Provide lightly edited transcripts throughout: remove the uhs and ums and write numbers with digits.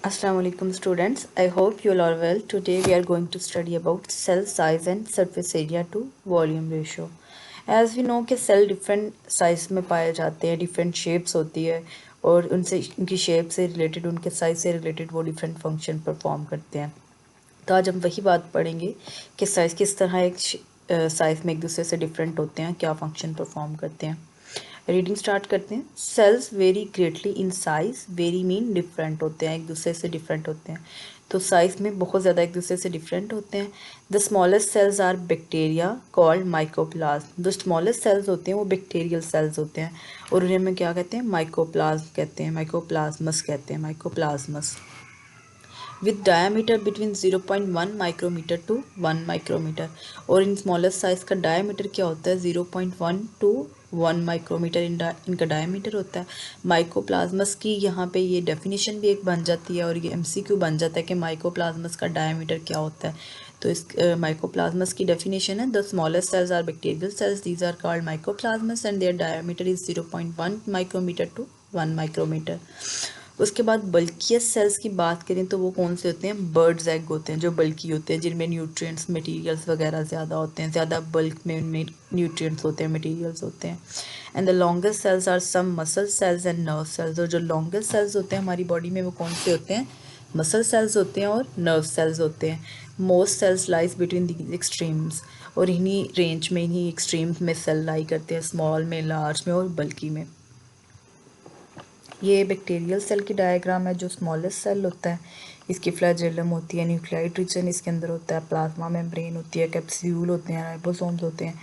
Assalamu alaikum students. I hope you all are well. Today we are going to study about cell size and surface area to volume ratio. As we know कि cell different size में पाए जाते हैं, different shapes होती है और उनसे उनकी shape से related, उनके size से related वो different function perform करते हैं. तो आज हम वही बात पढ़ेंगे कि साइज़ किस तरह एक साइज़ में एक दूसरे से डिफरेंट होते हैं, क्या फंक्शन परफॉर्म करते हैं. रीडिंग स्टार्ट करते हैं. Cells vary greatly in size. Vary mean different होते हैं, एक दूसरे से डिफरेंट होते हैं. तो साइज़ में बहुत ज़्यादा एक दूसरे से डिफरेंट होते हैं. The smallest cells are bacteria called mycoplasm. जो स्मॉलेस्ट सेल्स होते हैं वो बैक्टीरियल सेल्स होते हैं और उन्हें हम क्या कहते हैं, माइकोप्लाज्म कहते हैं, माइकोप्लाज्मस कहते हैं, mycoplasmas. With diameter between 0.1 micrometre to 1 micrometre. और इन स्मॉलेस्ट साइज का डायामीटर क्या होता है, 0.1 टू 1 माइक्रोमीटर इनका डायामीटर होता है. माइकोप्लाज्मस की यहाँ पे ये डेफिनेशन भी एक बन जाती है और ये एमसीक्यू बन जाता है कि माइकोप्लाज्मस का डायामीटर क्या होता है. तो इस माइकोप्लाज्मस की डेफिनेशन है, the smallest cells are bacterial cells, these are called mycoplasmas and their diameter is 0.1 micrometre to 1 micrometre. उसके बाद बल्कियस सेल्स की बात करें तो वो कौन से होते हैं, बर्ड्स एग होते हैं जो बल्की होते हैं, जिनमें न्यूट्रिएंट्स मटेरियल्स वगैरह ज़्यादा होते हैं, ज़्यादा बल्क में उनमें न्यूट्रिएंट्स होते हैं, मटेरियल्स होते हैं. And the longest cells are some muscle cells and nerve cells. और जो लॉन्गेस्ट सेल्स होते हैं हमारी बॉडी में वो कौन से होते हैं, मसल सेल्स होते हैं और नर्व सेल्स होते हैं. Most cells lies between the extremes. और इन्हीं रेंज में, इन्हीं एक्सट्रीम्स में सेल लाई करते हैं, स्मॉल में, लार्ज में और बल्की में. ये बैक्टीरियल सेल की डायग्राम है. जो स्मॉलेस्ट सेल होता है इसकी फ्लैजेलम होती है, न्यूक्लियाइड रीजन इसके अंदर होता है, प्लाज्मा मेम्ब्रेन होती है, कैप्सूल होते हैं, राइबोसोम्स होते हैं.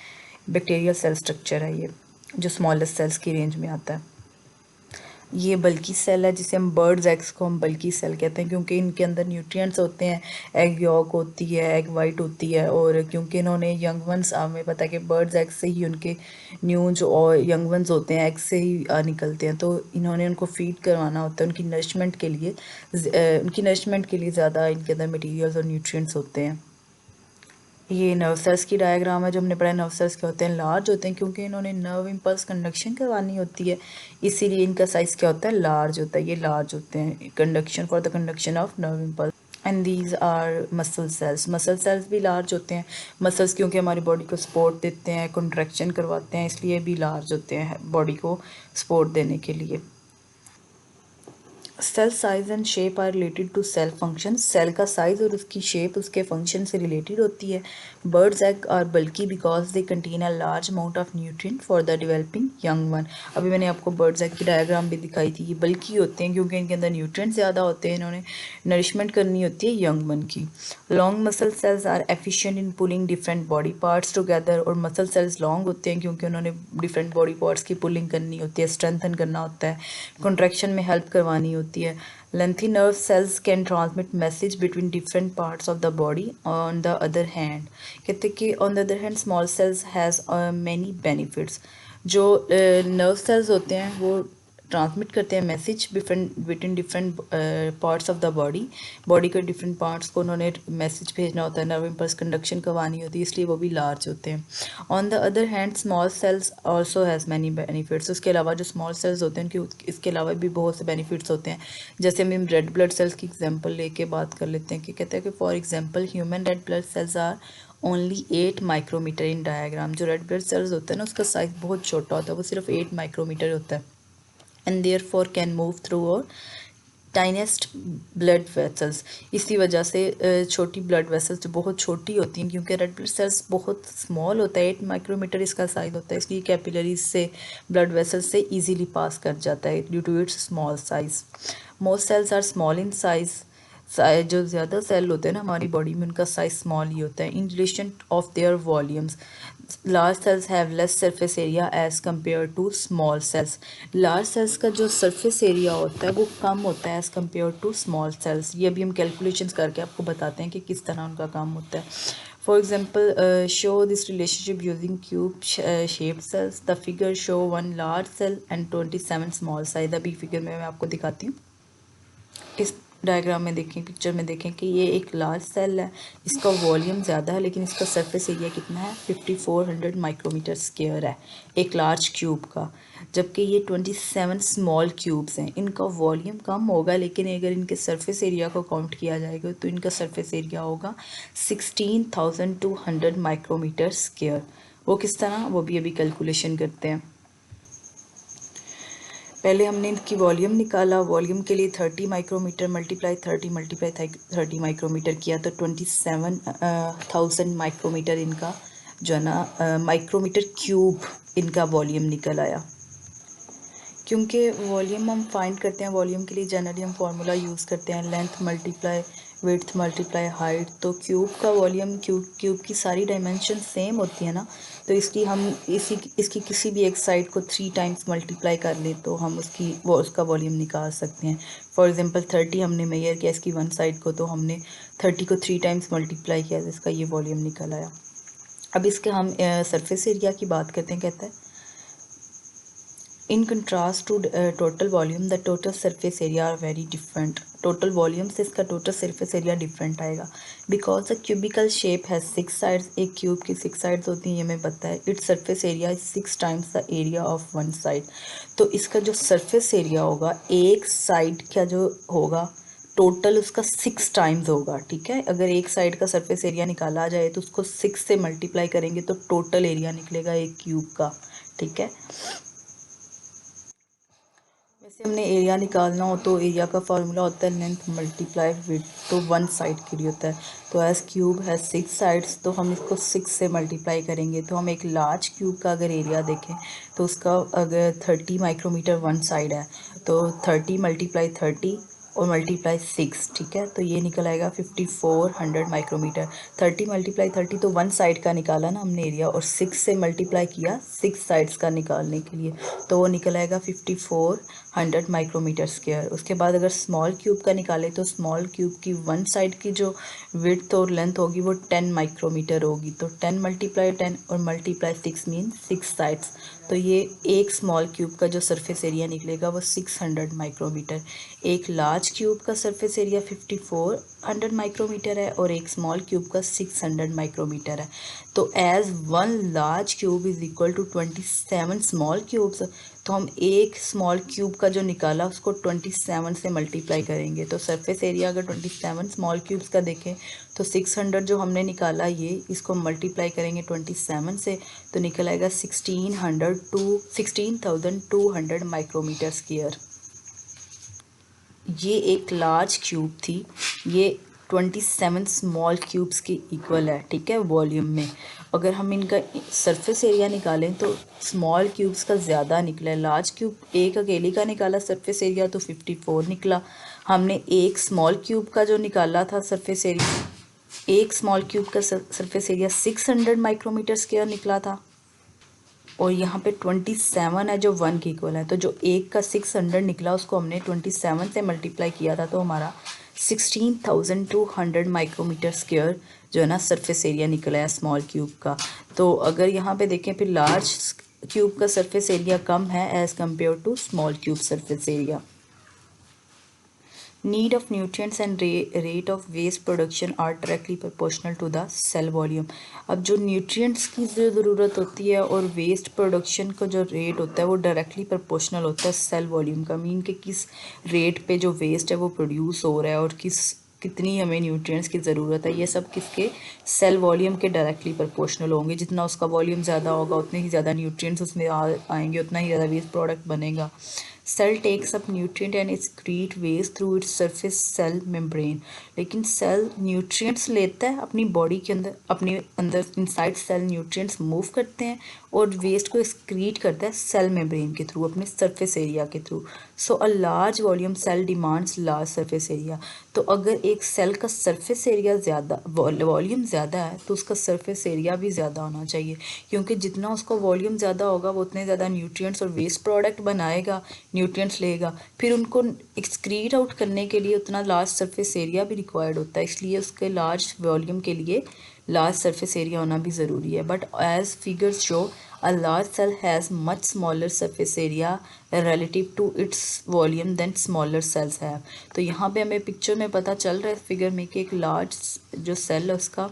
बैक्टीरियल सेल स्ट्रक्चर है ये, जो स्मॉलेस्ट सेल्स की रेंज में आता है. ये बल्की सेल है जिसे हम बर्ड्स एग्स को हम बल्की सेल कहते हैं क्योंकि इनके अंदर न्यूट्रिएंट्स होते हैं. एग यॉक होती है, एग वाइट होती है और क्योंकि इन्होंने यंग वंस, हमें पता है कि बर्ड्स एग से ही उनके न्यू जो और यंग वंस होते हैं एग से ही निकलते हैं, तो इन्होंने उनको फीड करवाना होता है उनकी नरिशमेंट के लिए. उनकी नरिशमेंट के लिए ज़्यादा इनके अंदर मटीरियल्स और न्यूट्रिएंट्स होते हैं. ये नर्व सेल्स की डायग्राम है. जो हमने पढ़ा नर्व सेल्स क्या होते हैं, लार्ज होते हैं क्योंकि इन्होंने नर्व इम्पल्स कंडक्शन करवानी होती है, इसीलिए इनका साइज़ क्या होता है, लार्ज होता है. ये लार्ज होते हैं, conduction for the conduction of nerve impulse. And these are muscle cells. Muscle cells भी लार्ज होते हैं. मसल्स क्योंकि हमारी बॉडी को सपोर्ट देते हैं, कंट्रैक्शन करवाते हैं, इसलिए भी लार्ज होते हैं बॉडी को सपोर्ट देने के लिए. Cell size and shape are related to cell function. Cell का साइज और उसकी शेप उसके फंक्शन से रिलेटेड होती है. Birds egg are bulky because they contain a large amount of nutrient for the developing young one. अभी मैंने आपको बर्ड्स एग की डायग्राम भी दिखाई थी. ये बल्की होते हैं क्योंकि इनके अंदर न्यूट्रिएंट ज़्यादा होते हैं, इन्होंने नरिशमेंट करनी होती है यंग वन की. Long muscle cells are efficient in pulling different body parts together. और मसल सेल्स लॉन्ग होते हैं क्योंकि उन्होंने डिफरेंट बॉडी पार्ट्स की पुलिंग करनी होती है, स्ट्रेंथन करना होता है, कॉन्ट्रैक्शन में हेल्प करवानी होती है. Lengthy nerve cells can transmit message between different parts of the body. On the other hand, कहते कि on the other hand small cells has many benefits. जो nerve cells होते हैं वो ट्रांसमिट करते हैं message between different parts of the body के different parts को उन्होंने मैसेज भेजना होता है, नर्व इम्पल्स कंडक्शन करवानी होती है, इसलिए वो भी लार्ज होते हैं. On the other hand small cells also has many benefits. उसके अलावा जो स्मॉल सेल्स होते हैं उनके इसके अलावा भी बहुत से बेनिफिट्स होते हैं. जैसे हम रेड ब्लड सेल्स की एग्जांपल लेके बात कर लेते हैं कि कहते हैं कि for example human red blood cells are only 8 micrometre in diagram. जो रेड ब्लड सेल्स होता है ना उसका साइज बहुत छोटा होता है, वो सिर्फ 8 माइक्रोमीटर होता है and therefore can move through और टाइनेस्ट ब्लड वेसल्स. इसी वजह से छोटी ब्लड वेसल्स जो बहुत छोटी होती हैं क्योंकि रेड ब्लड सेल्स बहुत स्मॉल होता है, 8 माइक्रोमीटर इसका साइज होता है, इसलिए कैपिलरीज से ब्लड वेसल्स से इजीली पास कर जाता है due to its small size. Most cells are small in size. जो ज़्यादा सेल होते हैं ना हमारी बॉडी में उनका साइज स्मॉल ही होता है. In relation of their volumes large cells have less surface area as compare to small cells. Large cells का जो सरफेस एरिया होता है वो कम होता है as compare to small cells. ये अभी हम कैलकुलेशंस करके आपको बताते हैं कि किस तरह उनका काम होता है. For example show this relationship using cube shape cells. The figure show 1 large cell and 27 small size. अभी फिगर में मैं आपको दिखाती हूँ. इस डायग्राम में देखें, पिक्चर में देखें कि ये एक लार्ज सेल है, इसका वॉल्यूम ज़्यादा है लेकिन इसका सरफेस एरिया कितना है, 5400 माइक्रोमीटर स्क्वायर है एक लार्ज क्यूब का। जबकि ये 27 स्मॉल क्यूब्स हैं, इनका वॉल्यूम कम होगा लेकिन अगर इनके सरफेस एरिया को काउंट किया जाएगा तो इनका सरफेस एरिया होगा 16,200 माइक्रोमीटर स्क्वायर। वो किस तरह, वो भी अभी कैलकुलेशन करते हैं। पहले हमने इनकी वॉल्यूम निकाला, वॉल्यूम के लिए 30 माइक्रोमीटर मल्टीप्लाई 30 माइक्रोमीटर किया तो 27,000 माइक्रोमीटर इनका जो है ना माइक्रोमीटर क्यूब इनका वॉल्यूम निकल आया। क्योंकि वॉल्यूम हम फाइंड करते हैं, वॉल्यूम के लिए जनरली हम फार्मूला यूज़ करते हैं length multiply width multiply height. तो क्यूब का वॉल्यूम, क्यूब की सारी डायमेंशन सेम होती है ना, तो इसलिए हम इसकी किसी भी एक साइड को 3 टाइम्स मल्टीप्लाई कर लें तो हम उसका वॉल्यूम निकाल सकते हैं। फॉर एग्जांपल 30 हमने मेजर किया इसकी वन साइड को, तो हमने 30 को 3 टाइम्स मल्टीप्लाई किया तो इसका ये वॉल्यूम निकल आया। अब इसके हम सरफेस एरिया की बात करते हैं। कहता है in contrast to total volume the total surface area are very different. Total volume से इसका टोटल सरफेस एरिया डिफरेंट आएगा because the cubical shape has 6 sides. एक क्यूब की 6 साइड्स होती हैं, ये हमें पता है। Its surface area is 6 times the area of one side. तो इसका जो सरफेस एरिया होगा एक साइड का जो होगा टोटल उसका 6 टाइम्स होगा। ठीक है, अगर एक साइड का सरफेस एरिया निकाला जाए तो उसको 6 से मल्टीप्लाई करेंगे तो टोटल एरिया निकलेगा एक क्यूब का। ठीक है, वैसे हमने एरिया निकालना हो तो एरिया का फार्मूला होता है लेंथ मल्टीप्लाई विड्थ, तो वन साइड के लिए होता है। तो एज क्यूब है 6 साइड्स तो हम इसको 6 से मल्टीप्लाई करेंगे तो हम एक लार्ज क्यूब का अगर एरिया देखें तो उसका अगर 30 माइक्रोमीटर वन साइड है तो 30 मल्टीप्लाई 30 और मल्टीप्लाई 6। ठीक है, तो ये निकल आएगा 5400 माइक्रोमीटर। 30 मल्टीप्लाई 30 तो वन साइड का निकाला ना हमने एरिया, और 6 से मल्टीप्लाई किया 6 साइड्स का निकालने के लिए, तो वो निकल आएगा 5400 माइक्रोमीटर स्क्वायर। उसके बाद अगर स्मॉल क्यूब का निकाले तो स्मॉल क्यूब की वन साइड की जो विड्थ और लेंथ होगी वो 10 माइक्रोमीटर होगी। तो 10 मल्टीप्लाई 10 और मल्टीप्लाई 6 मीन 6 साइड्स। तो ये एक स्मॉल क्यूब का जो सरफेस एरिया निकलेगा वो 600 माइक्रोमीटर। एक लार्ज क्यूब का सरफेस एरिया 5400 माइक्रोमीटर है और एक स्मॉल क्यूब का 600 माइक्रोमीटर है। तो as one large cube is equal to 27 small cubes, तो हम एक स्मॉल क्यूब का जो निकाला उसको 27 से मल्टीप्लाई करेंगे तो सरफेस एरिया अगर 27 स्मॉल क्यूब्स का देखें तो 600 जो हमने निकाला ये इसको मल्टीप्लाई करेंगे 27 से तो निकल आएगा 16,200 माइक्रोमीटर स्क्वायर। ये एक लार्ज क्यूब थी, ये 27 स्मॉल क्यूब्स के इक्वल है। ठीक है, वॉल्यूम में अगर हम इनका सरफेस एरिया निकालें तो स्मॉल क्यूब्स का ज़्यादा निकला है। लार्ज क्यूब एक अकेले का निकाला सरफेस एरिया तो 54 निकला। हमने एक स्मॉल क्यूब का जो निकाला था सरफेस एरिया, एक स्मॉल क्यूब का सरफेस एरिया 600 माइक्रोमीटर स्क्वायर निकला था, और यहाँ पे 27 है जो 1 के इक्वल है। तो जो एक का 600 निकला उसको हमने 27 से मल्टीप्लाई किया था तो हमारा 16,200 माइक्रोमीटर स्क्वायर जो है ना सरफेस एरिया निकला है स्मॉल क्यूब का। तो अगर यहाँ पे देखें फिर लार्ज क्यूब का सरफेस एरिया कम है as compare to small cube surface area. Need of nutrients and rate of waste production are directly proportional to the cell volume। अब जो न्यूट्रिएंट्स की जो ज़रूरत होती है और वेस्ट प्रोडक्शन का जो रेट होता है वो डायरेक्टली प्रोपोर्शनल होता है सेल वॉल्यूम का। मीन कि किस रेट पे जो वेस्ट है वो प्रोड्यूस हो रहा है और कितनी हमें न्यूट्रिएंट्स की ज़रूरत है, ये सब किसके, सेल वॉल्यूम के डायरेक्टली प्रोपोर्शनल होंगे। जितना उसका वॉल्यूम ज़्यादा होगा उतने ही ज़्यादा न्यूट्रिएंट्स उसमें आएंगे, उतना ही ज़्यादा वेस्ट प्रोडक्ट बनेगा। Cell takes up nutrient and excrete waste through its surface cell membrane. लेकिन सेल न्यूट्रिएंट्स लेता है अपनी बॉडी के अंदर, अपने अंदर इनसाइड सेल न्यूट्रिएंट्स मूव करते हैं और वेस्ट को एक्सक्रीट करता है सेल मेम्ब्रेन के थ्रू, अपने सरफेस एरिया के through. So a large volume cell demands large surface area. तो अगर एक सेल का सरफेस एरिया ज़्यादा, वॉल्यूम ज़्यादा है तो उसका सरफेस एरिया भी ज़्यादा होना चाहिए, क्योंकि जितना उसका वॉल्यूम ज़्यादा होगा वो उतने ज़्यादा न्यूट्रिएंट्स और वेस्ट प्रोडक्ट बनाएगा, न्यूट्रिएंट्स लेगा, फिर उनको एक्सक्रीट आउट करने के लिए उतना लार्ज सरफेस एरिया भी रिक्वायर्ड होता है। इसलिए उसके लार्ज वॉल्यूम के लिए लार्ज सरफेस एरिया होना भी ज़रूरी है। But as figures show A large cell has much smaller surface area relative to its volume than smaller cells have. तो यहाँ पे हमें पिक्चर में पता चल रहा है फिगर में कि एक लार्ज जो सेल है उसका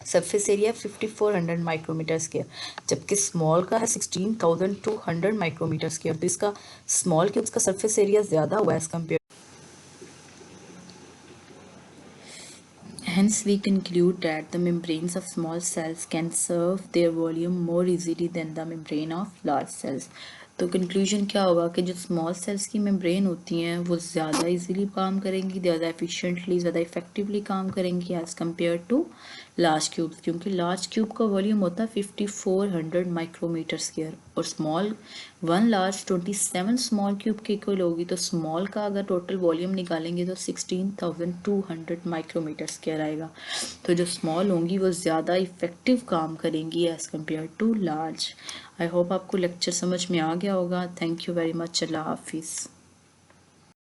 सरफेस एरिया 5400 माइक्रोमीटर स्क्वायर, जबकि स्मॉल का है 16200 माइक्रोमीटर स्क्वायर। तो इसका स्मॉल के उसका सरफेस एरिया ज़्यादा हुआ है as compare. Hence, we conclude that the membranes of small cells can serve their volume more easily than the membrane of large cells. तो कंक्लूजन क्या होगा कि जो स्मॉल सेल्स की मेम्ब्रेन होती हैं वो ज़्यादा इजीली काम करेंगी, ज़्यादा एफिशिएंटली, ज़्यादा इफेक्टिवली काम करेंगी as compare to large cubes, क्योंकि लार्ज क्यूब का वॉल्यूम होता है 5400 माइक्रोमीटर स्क्वायर और स्मॉल 1 लार्ज 27 स्मॉल क्यूब के इक्वल होगी। तो स्मॉल का अगर टोटल वॉल्यूम निकालेंगे तो 16200 माइक्रोमीटर स्क्वायर आएगा। तो जो स्मॉल होंगी वो ज़्यादा इफेक्टिव काम करेंगी as compare to large. I hope आपको लेक्चर समझ में आ गया होगा। Thank you very much. अल्लाह हाफिज़।